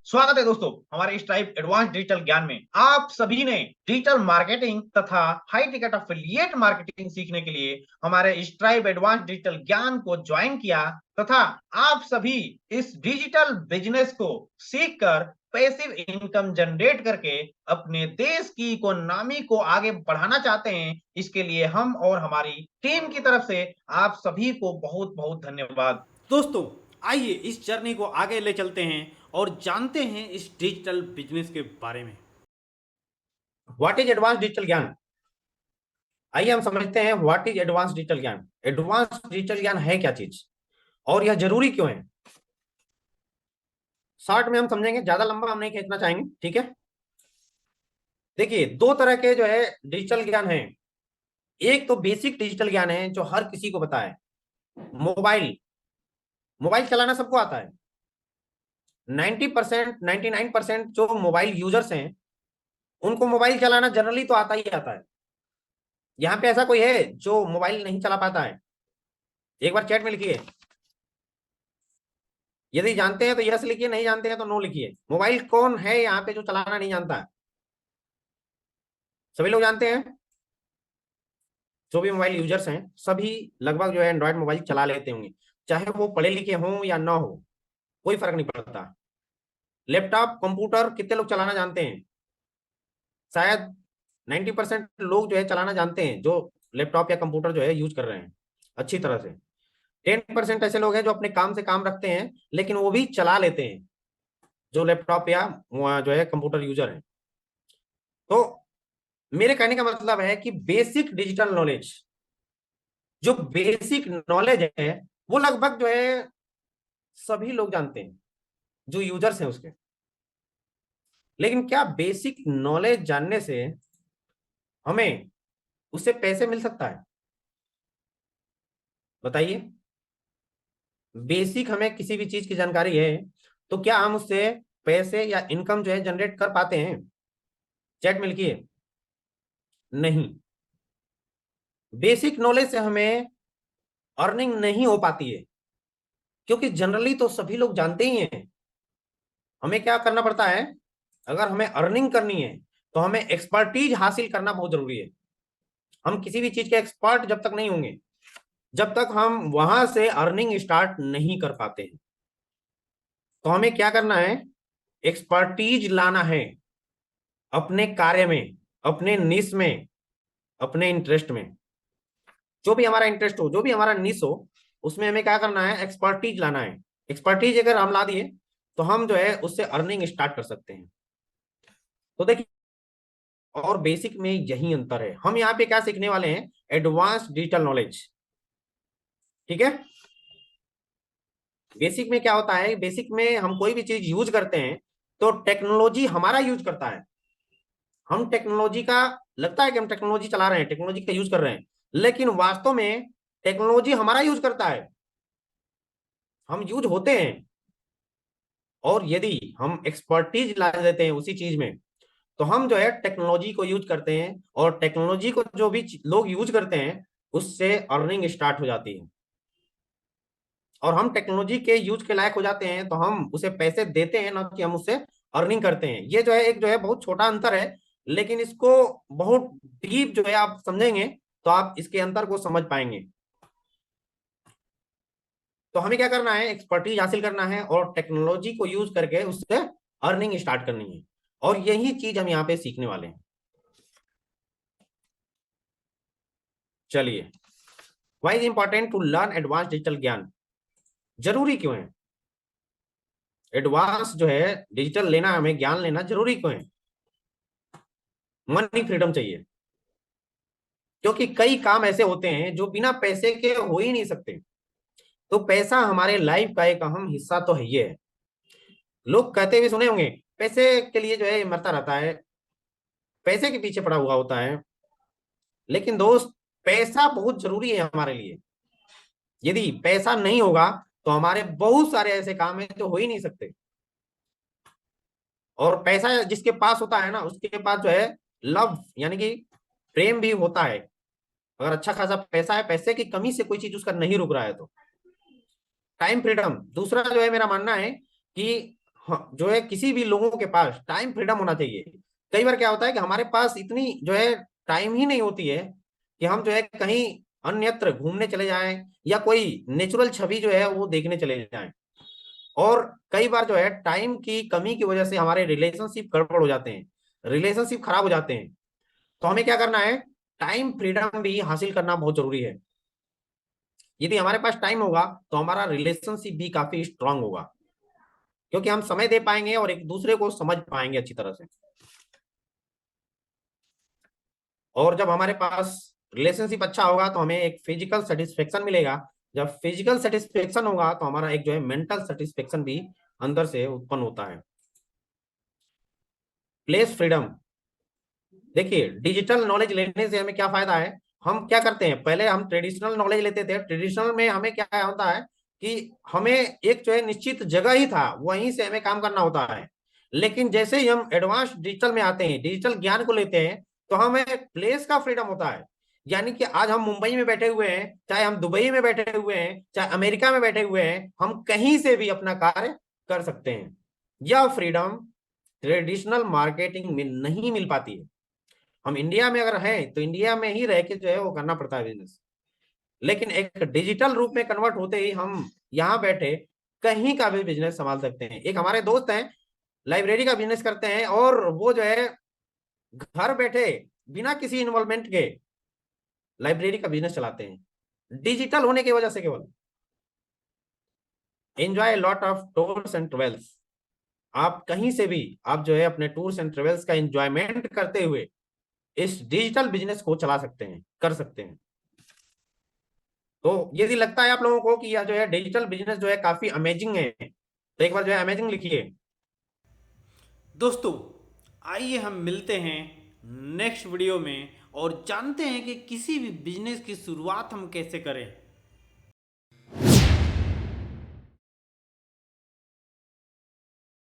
स्वागत है दोस्तों हमारे इस टाइप एडवांस डिजिटल ज्ञान में। आप सभी ने डिजिटल मार्केटिंग तथा हाई टिकट अफिलिएट मार्केटिंग सीखने के लिए हमारे इस टाइप एडवांस डिजिटल ज्ञान को ज्वाइन किया तथा आप सभी इस डिजिटल बिजनेस को सीखकर पैसिव इनकम जनरेट करके अपने देश की इकोनॉमी को आगे बढ़ाना चाहते हैं। इसके लिए हम और हमारी टीम की तरफ से आप सभी को बहुत बहुत धन्यवाद। दोस्तों, आइए इस जर्नी को आगे ले चलते हैं और जानते हैं इस डिजिटल बिजनेस के बारे में। व्हाट इज एडवांस डिजिटल ज्ञान? आइए हम समझते हैं व्हाट इज एडवांस डिजिटल ज्ञान। एडवांस डिजिटल ज्ञान है क्या चीज और यह जरूरी क्यों है? शॉर्ट में हम समझेंगे, ज्यादा लंबा हम नहीं खींचना चाहेंगे, ठीक है। देखिए, दो तरह के जो है डिजिटल ज्ञान है। एक तो बेसिक डिजिटल ज्ञान है जो हर किसी को पता है। मोबाइल मोबाइल चलाना सबको आता है। 90% 99% जो मोबाइल यूजर्स हैं उनको मोबाइल चलाना जनरली तो आता ही आता है। यहाँ पे ऐसा कोई है जो मोबाइल नहीं चला पाता है? एक बार चैट में लिखिए। यदि जानते हैं तो यस लिखिए, नहीं जानते हैं तो नो लिखिए। मोबाइल कौन है यहाँ पे जो चलाना नहीं जानता है? सभी लोग जानते हैं। जो भी मोबाइल यूजर्स हैं सभी लगभग जो है एंड्रॉयड मोबाइल चला लेते होंगे, चाहे वो पढ़े लिखे हों या ना हो, कोई फर्क नहीं पड़ता। लैपटॉप कंप्यूटर कितने लोग चलाना जानते हैं? शायद 90% लोग जो है चलाना जानते हैं, जो लैपटॉप या कंप्यूटर जो है यूज कर रहे हैं अच्छी तरह से। 10% ऐसे लोग हैं जो अपने काम से काम रखते हैं लेकिन वो भी चला लेते हैं, जो लैपटॉप या जो है कंप्यूटर यूजर है। तो मेरे कहने का मतलब है कि बेसिक डिजिटल नॉलेज, जो बेसिक नॉलेज है वो लगभग जो है सभी लोग जानते हैं जो यूजर्स हैं उसके। लेकिन क्या बेसिक नॉलेज जानने से हमें उससे पैसे मिल सकता है? बताइए। बेसिक हमें किसी भी चीज की जानकारी है तो क्या हम उससे पैसे या इनकम जो है जनरेट कर पाते हैं? चैट में लिखिए। नहीं। बेसिक नॉलेज से हमें अर्निंग नहीं हो पाती है, क्योंकि जनरली तो सभी लोग जानते ही हैं। हमें क्या करना पड़ता है? अगर हमें अर्निंग करनी है तो हमें एक्सपर्टीज हासिल करना बहुत जरूरी है। हम किसी भी चीज के एक्सपर्ट जब तक नहीं होंगे, जब तक हम वहां से अर्निंग स्टार्ट नहीं कर पाते हैं। तो हमें क्या करना है? एक्सपर्टीज लाना है अपने कार्य में, अपने निश में, अपने इंटरेस्ट में। जो भी हमारा इंटरेस्ट हो, जो भी हमारा निश हो, उसमें हमें क्या करना है? एक्सपर्टीज लाना है। एक्सपर्टीज अगर हम ला दिए तो हम जो है उससे अर्निंग स्टार्ट कर सकते हैं। तो देखिए, और बेसिक में यही अंतर है। हम यहाँ पे क्या सीखने वाले हैं? एडवांस डिजिटल नॉलेज, ठीक है। बेसिक में क्या होता है? बेसिक में हम कोई भी चीज यूज करते हैं तो टेक्नोलॉजी हमारा यूज करता है। हम टेक्नोलॉजी का, लगता है कि हम टेक्नोलॉजी चला रहे हैं, टेक्नोलॉजी का यूज कर रहे हैं, लेकिन वास्तव में टेक्नोलॉजी हमारा यूज करता है। हम यूज होते हैं। और यदि हम एक्सपर्टीज ला देते हैं उसी चीज में तो हम जो है टेक्नोलॉजी को यूज करते हैं, और टेक्नोलॉजी को जो भी लोग यूज करते हैं उससे अर्निंग स्टार्ट हो जाती है। और हम टेक्नोलॉजी के यूज के लायक हो जाते हैं तो हम उसे पैसे देते हैं, ना कि हम उससे अर्निंग करते हैं। ये जो है एक जो है बहुत छोटा अंतर है, लेकिन इसको बहुत डीप जो है आप समझेंगे तो आप इसके अंतर को समझ पाएंगे। तो हमें क्या करना है? एक्सपर्टीज हासिल करना है और टेक्नोलॉजी को यूज करके उससे अर्निंग स्टार्ट करनी है। और यही चीज हम यहाँ पे सीखने वाले हैं। चलिए, why is important to learn advance digital ज्ञान? जरूरी क्यों है एडवांस जो है डिजिटल लेना? हमें ज्ञान लेना जरूरी क्यों है? मनी फ्रीडम चाहिए, क्योंकि कई काम ऐसे होते हैं जो बिना पैसे के हो ही नहीं सकते। तो पैसा हमारे लाइफ का एक अहम हिस्सा तो है ही है। लोग कहते हुए सुने होंगे, पैसे के लिए जो है मरता रहता है, पैसे के पीछे पड़ा हुआ होता है। लेकिन दोस्त, पैसा बहुत जरूरी है हमारे लिए। यदि पैसा नहीं होगा तो हमारे बहुत सारे ऐसे काम हैं जो हो ही नहीं सकते। और पैसा जिसके पास होता है ना, उसके पास जो है लव यानी कि प्रेम भी होता है। अगर अच्छा खासा पैसा है, पैसे की कमी से कोई चीज उसका नहीं रुक रहा है तो। टाइम फ्रीडम दूसरा जो है मेरा मानना है कि जो है किसी भी लोगों के पास टाइम फ्रीडम होना चाहिए। कई बार क्या होता है कि हमारे पास इतनी जो है टाइम ही नहीं होती है कि हम जो है कहीं अन्यत्र घूमने चले जाएं या कोई नेचुरल छवि जो है वो देखने चले जाएं। और कई बार जो है टाइम की कमी की वजह से हमारे रिलेशनशिप गड़बड़ हो जाते हैं, रिलेशनशिप खराब हो जाते हैं। तो हमें क्या करना है, टाइम फ्रीडम भी हासिल करना बहुत जरूरी है। यदि हमारे पास टाइम होगा तो हमारा रिलेशनशिप भी काफी स्ट्रांग होगा, क्योंकि हम समय दे पाएंगे और एक दूसरे को समझ पाएंगे अच्छी तरह से। और जब हमारे पास रिलेशनशिप अच्छा होगा तो हमें एक फिजिकल सेटिस्फेक्शन मिलेगा। जब फिजिकल सेटिस्फेक्शन होगा तो हमारा एक जो है मेंटल सेटिस्फेक्शन भी अंदर से उत्पन्न होता है। प्लेस फ्रीडम, देखिए डिजिटल नॉलेज लेने से हमें क्या फायदा है। हम क्या करते हैं, पहले हम ट्रेडिशनल नॉलेज लेते थे, ट्रेडिशनल में हमें क्या होता है कि हमें एक जो है निश्चित जगह ही था, वहीं से हमें काम करना होता है। लेकिन जैसे ही हम एडवांस डिजिटल में आते हैं, डिजिटल ज्ञान को लेते हैं, तो हमें प्लेस का फ्रीडम होता है। यानी कि आज हम मुंबई में बैठे हुए हैं, चाहे हम दुबई में बैठे हुए हैं, चाहे अमेरिका में बैठे हुए हैं, हम कहीं से भी अपना कार्य कर सकते हैं। यह फ्रीडम ट्रेडिशनल मार्केटिंग में नहीं मिल पाती है। हम इंडिया में अगर हैं तो इंडिया में ही रह के जो है वो करना पड़ता है बिजनेस। लेकिन एक डिजिटल रूप में कन्वर्ट होते ही हम यहाँ बैठे कहीं का भी बिजनेस संभाल सकते हैं। एक हमारे दोस्त हैं, लाइब्रेरी का बिजनेस करते हैं, और वो जो है घर बैठे बिना किसी इन्वॉल्वमेंट के लाइब्रेरी का बिजनेस चलाते हैं, डिजिटल होने की वजह से केवल। Enjoy lot of tours and travels, आप कहीं से भी आप जो है अपने टूर्स एंड ट्रेवल्स का एंजॉयमेंट करते हुए इस डिजिटल बिजनेस को चला सकते हैं, कर सकते हैं। तो यदि लगता है आप लोगों को कि यह जो है डिजिटल बिजनेस जो है काफी अमेजिंग है, तो एक बार जो है अमेजिंग लिखिए। दोस्तों, आइए हम मिलते हैं नेक्स्ट वीडियो में और जानते हैं कि किसी भी बिजनेस की शुरुआत हम कैसे करें।